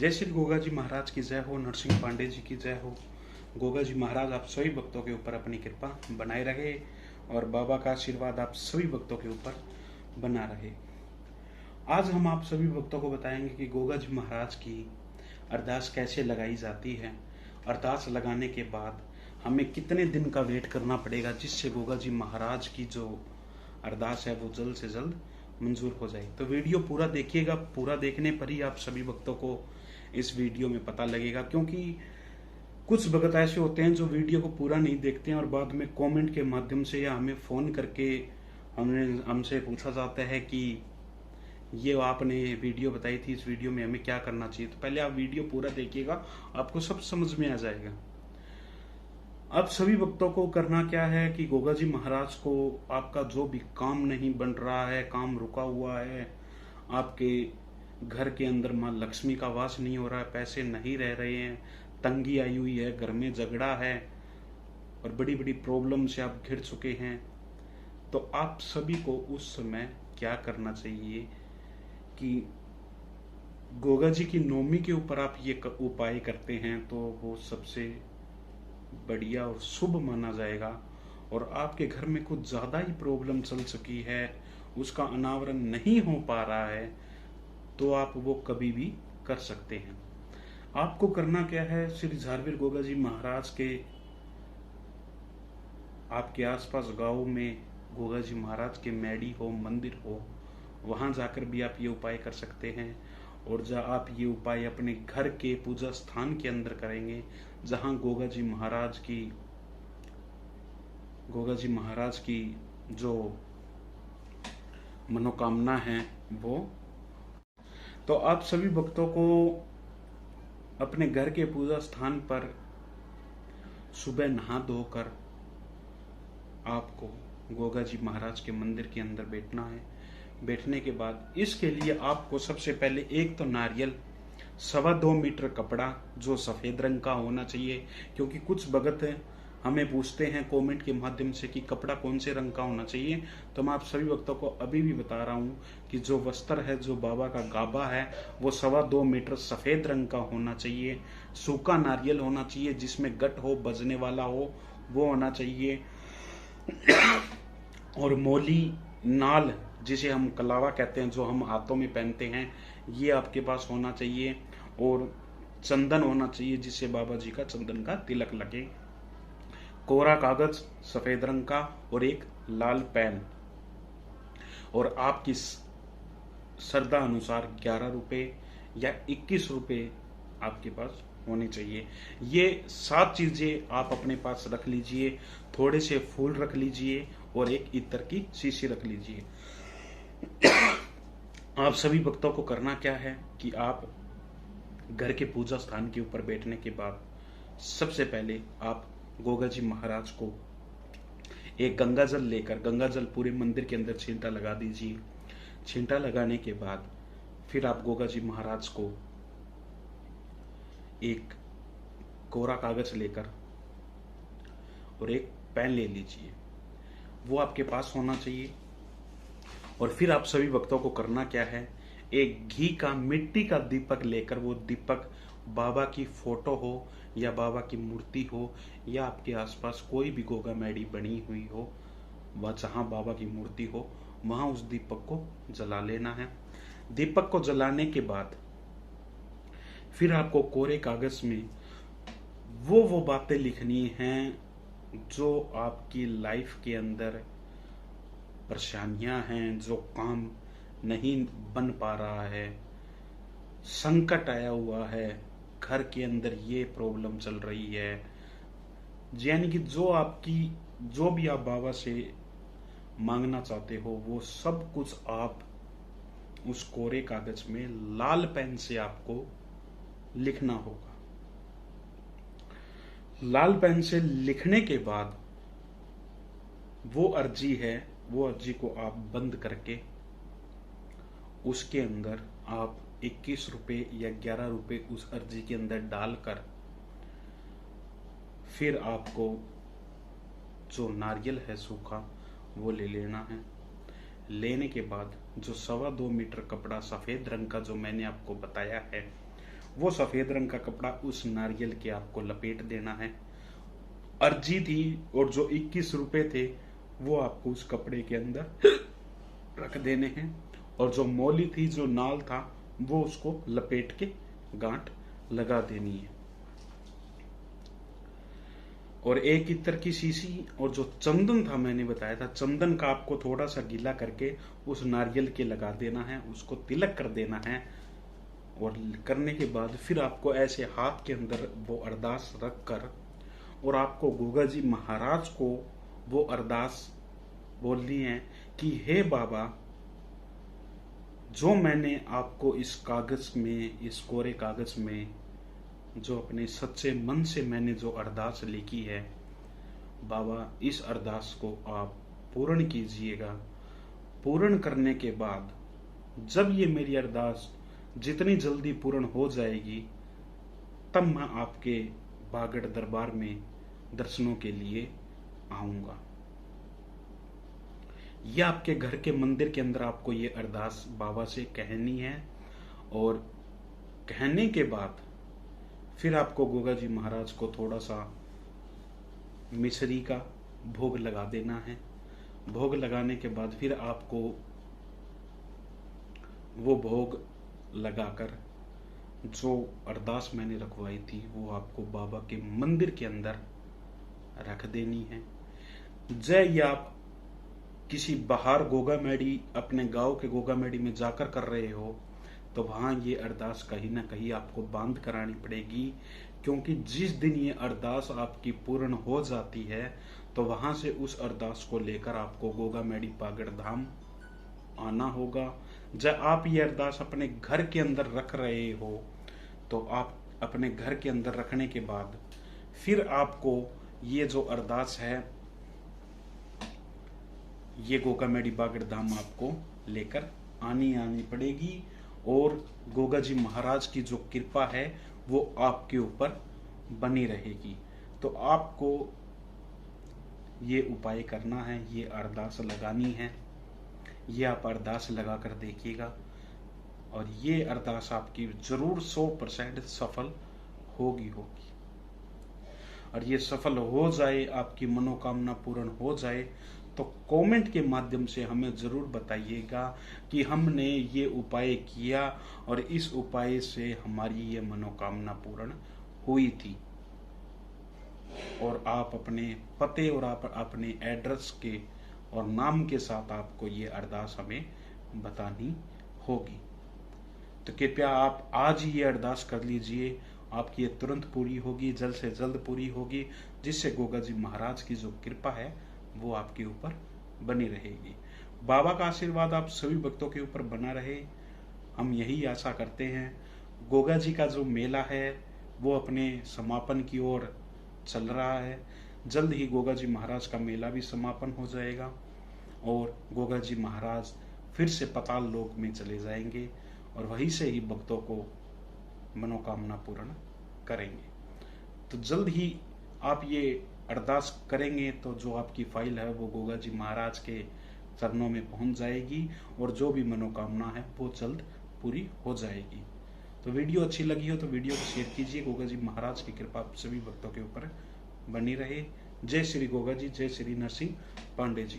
जय श्री गोगा जी महाराज की जय हो, नरसिंह पांडे जी की जय हो। गोगा जी महाराज आप सभी भक्तों के ऊपर अपनी कृपा बनाए रहे और बाबा का आशीर्वाद आप सभी भक्तों के ऊपर बना रहे। आज हम आप सभी भक्तों को बताएंगे कि गोगा जी महाराज की अरदास कैसे लगाई जाती है। अरदास लगाने के बाद हमें कितने दिन का वेट करना पड़ेगा जिससे गोगा जी महाराज की जो अरदास है वो जल्द से जल्द मंजूर हो जाए। तो वीडियो पूरा देखिएगा, पूरा देखने पर ही आप सभी भक्तों को इस वीडियो में पता लगेगा, क्योंकि कुछ भक्त ऐसे होते हैं जो वीडियो को पूरा नहीं देखते हैं और बाद में कमेंट के माध्यम से या हमें फोन करके हमसे पूछा जाता है कि ये आपने वीडियो बताई थी, इस वीडियो में हमें क्या करना चाहिए। तो पहले आप वीडियो पूरा देखिएगा, आपको सब समझ में आ जाएगा। अब सभी भक्तों को करना क्या है कि गोगा जी महाराज को आपका जो भी काम नहीं बन रहा है, काम रुका हुआ है, आपके घर के अंदर माँ लक्ष्मी का वास नहीं हो रहा है, पैसे नहीं रह रहे हैं, तंगी आई हुई है, घर में झगड़ा है और बड़ी बड़ी प्रॉब्लम से आप घिर चुके हैं, तो आप सभी को उस समय क्या करना चाहिए कि गोगा जी की नौमी के ऊपर आप ये उपाय करते हैं तो वो सबसे बढ़िया और शुभ माना जाएगा। और आपके घर में कुछ ज़्यादा ही प्रॉब्लम चल चुकी है, उसका अनावरण नहीं हो पा रहा है, तो आप वो कभी भी कर सकते हैं। आपको करना क्या है, श्री झारवीर गोगा जी महाराज के आपके आसपास गांव में गोगा जी महाराज के मैडी हो, मंदिर हो, वहां जाकर भी आप ये उपाय कर सकते हैं। और जब आप ये उपाय अपने घर के पूजा स्थान के अंदर करेंगे जहां गोगा जी महाराज की जो मनोकामना है वो, तो आप सभी भक्तों को अपने घर के पूजा स्थान पर सुबह नहा धोकर आपको गोगा जी महाराज के मंदिर के अंदर बैठना है। बैठने के बाद इसके लिए आपको सबसे पहले एक तो नारियल, 2.25 मीटर कपड़ा जो सफेद रंग का होना चाहिए, क्योंकि कुछ भगत हमें पूछते हैं कमेंट के माध्यम से कि कपड़ा कौन से रंग का होना चाहिए। तो मैं आप सभी भक्तों को अभी भी बता रहा हूँ कि जो वस्त्र है, जो बाबा का गाबा है, वो 2.25 मीटर सफेद रंग का होना चाहिए। सूखा नारियल होना चाहिए जिसमें गट हो, बजने वाला हो, वो होना चाहिए। और मोली नाल जिसे हम कलावा कहते हैं, जो हम हाथों में पहनते हैं, ये आपके पास होना चाहिए। और चंदन होना चाहिए जिससे बाबा जी का चंदन का तिलक लगे। कोरा कागज सफेद रंग का और एक लाल पेन। और आपकी श्रद्धा अनुसार 11 रुपए या 21 रुपए आपके पास होने चाहिए। ये 7 चीजें आप अपने पास रख लीजिए। थोड़े से फूल रख लीजिए और एक इत्र की शीशी रख लीजिए। आप सभी भक्तों को करना क्या है कि आप घर के पूजा स्थान के ऊपर बैठने के बाद सबसे पहले आप गोगा जी महाराज को एक गंगा जल लेकर, गंगा जल पूरे मंदिर के अंदर छींटा लगा दीजिए। छींटा लगाने के बाद फिर आप गोगा जी महाराज को एक कोरा कागज लेकर और एक पेन ले लीजिए, वो आपके पास होना चाहिए। और फिर आप सभी भक्तों को करना क्या है, एक घी का मिट्टी का दीपक लेकर, वो दीपक बाबा की फोटो हो या बाबा की मूर्ति हो या आपके आसपास कोई भी गोगा मैडी बनी हुई हो, वह जहां बाबा की मूर्ति हो वहां उस दीपक को जला लेना है। दीपक को जलाने के बाद फिर आपको कोरे कागज में वो बातें लिखनी हैं जो आपकी लाइफ के अंदर परेशानियां हैं, जो काम नहीं बन पा रहा है, संकट आया हुआ है, घर के अंदर ये प्रॉब्लम चल रही है, यानी कि जो भी आप बाबा से मांगना चाहते हो वो सब कुछ आप उस कोरे कागज में लाल पेन से आपको लिखना होगा। लाल पेन से लिखने के बाद वो अर्जी है, वो अर्जी को आप बंद करके उसके अंदर आप 21 रुपए या 11 रुपए उस अर्जी के अंदर डालकर फिर आपको जो नारियल है सूखा वो ले लेना है। लेने के बाद जो 2.25 मीटर कपड़ा सफेद रंग का जो मैंने आपको बताया है वो सफेद रंग का कपड़ा उस नारियल के आपको लपेट देना है। अर्जी थी और जो 21 रुपए थे वो आपको उस कपड़े के अंदर रख देने हैं, और जो मौली थी, जो नाल था, वो उसको लपेट के गांठ लगा देनी है। और एक इत्र की शीशी और जो चंदन था, मैंने बताया था, चंदन का आपको थोड़ा सा गीला करके उस नारियल के लगा देना है, उसको तिलक कर देना है। और करने के बाद फिर आपको ऐसे हाथ के अंदर वो अरदास रख कर और आपको गोगा जी महाराज को वो अरदास बोलनी है कि हे बाबा, जो मैंने आपको इस कागज में, इस कोरे कागज में जो अपने सच्चे मन से मैंने जो अरदास लिखी है, बाबा इस अरदास को आप पूर्ण कीजिएगा। पूर्ण करने के बाद जब ये मेरी अरदास जितनी जल्दी पूर्ण हो जाएगी, तब मैं आपके बागड़ दरबार में दर्शनों के लिए आऊंगा। यह आपके घर के मंदिर के अंदर आपको ये अरदास बाबा से कहनी है, और कहने के बाद फिर आपको गोगा जी महाराज को थोड़ा सा मिश्री का भोग लगा देना है। भोग लगाने के बाद फिर आपको वो भोग लगाकर जो अरदास मैंने रखवाई थी वो आपको बाबा के मंदिर के अंदर रख देनी है। जय या आप किसी बाहर गोगा मेडी, अपने गांव के गोगा मेडी में जाकर कर रहे हो, तो वहां ये अरदास कहीं ना कहीं आपको बांध करानी पड़ेगी, क्योंकि जिस दिन ये अरदास आपकी पूर्ण हो जाती है तो वहां से उस अरदास को लेकर आपको गोगा मेडी पागड़ धाम आना होगा। जब आप ये अरदास अपने घर के अंदर रख रहे हो, तो आप अपने घर के अंदर रखने के बाद फिर आपको ये जो अरदास है, ये गोगा मेडी बागड़ धाम आपको लेकर आनी पड़ेगी, और गोगा जी महाराज की जो कृपा है वो आपके ऊपर बनी रहेगी। तो आपको ये उपाय करना है, ये अरदास लगानी है। ये आप अरदास लगाकर देखिएगा, और ये अरदास आपकी जरूर 100% सफल होगी। और ये सफल हो जाए, आपकी मनोकामना पूर्ण हो जाए, तो कमेंट के माध्यम से हमें जरूर बताइएगा कि हमने ये उपाय किया और इस उपाय से हमारी ये मनोकामना पूर्ण हुई थी। और आप अपने पते और आप अपने एड्रेस के और नाम के साथ आपको ये अरदास हमें बतानी होगी। तो कृपया आप आज ही ये अरदास कर लीजिए, आपकी ये तुरंत पूरी होगी, जल्द से जल्द पूरी होगी, जिससे गोगा जी महाराज की जो कृपा है वो आपके ऊपर बनी रहेगी। बाबा का आशीर्वाद आप सभी भक्तों के ऊपर बना रहे, हम यही आशा करते हैं। गोगा जी का जो मेला है वो अपने समापन की ओर चल रहा है। जल्द ही गोगा जी महाराज का मेला भी समापन हो जाएगा और गोगा जी महाराज फिर से पाताल लोक में चले जाएंगे और वहीं से ही भक्तों को मनोकामना पूर्ण करेंगे। तो जल्द ही आप ये अरदास करेंगे तो जो आपकी फाइल है वो गोगा जी महाराज के चरणों में पहुंच जाएगी और जो भी मनोकामना है वो जल्द पूरी हो जाएगी। तो वीडियो अच्छी लगी हो तो वीडियो को शेयर कीजिए। गोगा जी महाराज की कृपा सभी भक्तों के ऊपर बनी रहे। जय श्री गोगा जी, जय श्री नरसिंह पांडे जी।